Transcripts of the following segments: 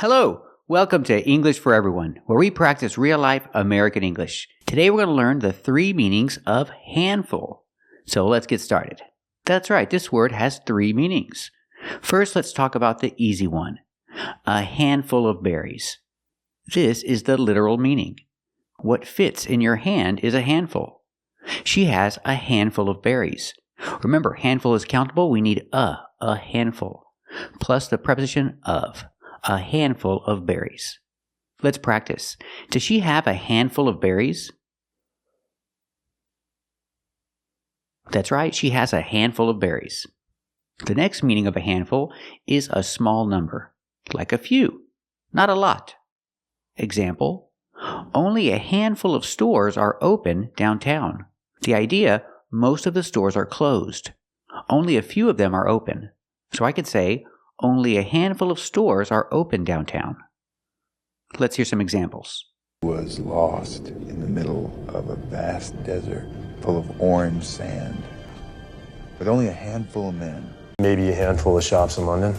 Hello, welcome to English for Everyone, where we practice real-life American English. Today we're going to learn the 3 meanings of handful. So let's get started. That's right, this word has 3 meanings. First, let's talk about the easy one. A handful of berries. This is the literal meaning. What fits in your hand is a handful. She has a handful of berries. Remember, handful is countable. We need a handful, plus the preposition of. A handful of berries. Let's practice. Does she have a handful of berries? That's right, she has a handful of berries. The next meaning of a handful is a small number, like a few, not a lot. Example, only a handful of stores are open downtown. The idea, most of the stores are closed. Only a few of them are open. So I could say, only a handful of stores are open downtown. Let's hear some examples. Was lost in the middle of a vast desert full of orange sand, with only a handful of men. Maybe a handful of shops in London.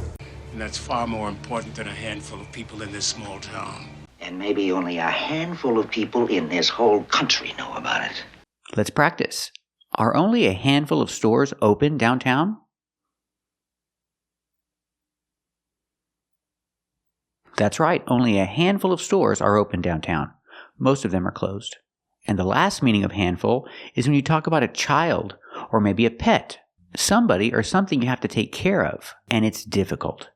And that's far more important than a handful of people in this small town. And maybe only a handful of people in this whole country know about it. Let's practice. Are only a handful of stores open downtown? That's right, only a handful of stores are open downtown. Most of them are closed. And the last meaning of handful is when you talk about a child or maybe a pet, somebody or something you have to take care of, and it's difficult.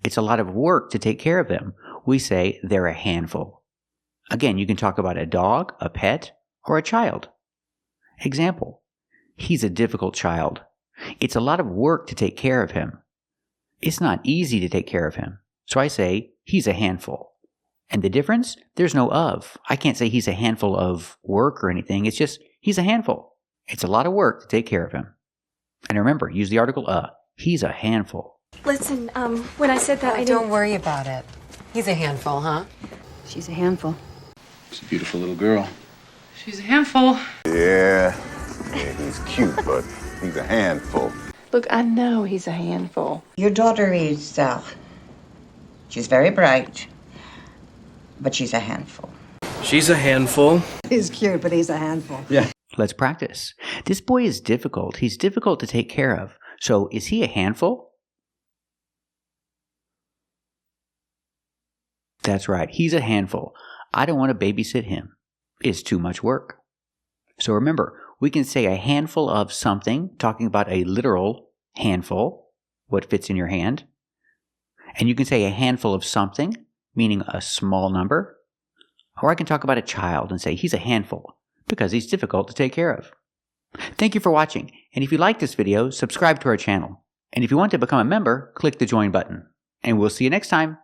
It's a lot of work to take care of them. We say they're a handful. Again, you can talk about a dog, a pet, or a child. Example, he's a difficult child. It's a lot of work to take care of him. It's not easy to take care of him. So I say, he's a handful. And the difference? There's no of. I can't say he's a handful of work or anything. It's just, he's a handful. It's a lot of work to take care of him. And remember, use the article a. He's a handful. Listen, when I said that, I didn't... Don't worry about it. He's a handful, huh? She's a handful. She's a beautiful little girl. She's a handful. Yeah, he's cute, but he's a handful. Look, I know he's a handful. Your daughter is, she's very bright, but she's a handful. She's a handful. He's cute, but he's a handful. Yeah. Let's practice. This boy is difficult. He's difficult to take care of. So is he a handful? That's right. He's a handful. I don't want to babysit him. It's too much work. So remember, we can say a handful of something, talking about a literal handful, what fits in your hand. And you can say a handful of something, meaning a small number. Or I can talk about a child and say he's a handful because he's difficult to take care of. Thank you for watching. And if you like this video, subscribe to our channel. And if you want to become a member, click the join button. And we'll see you next time.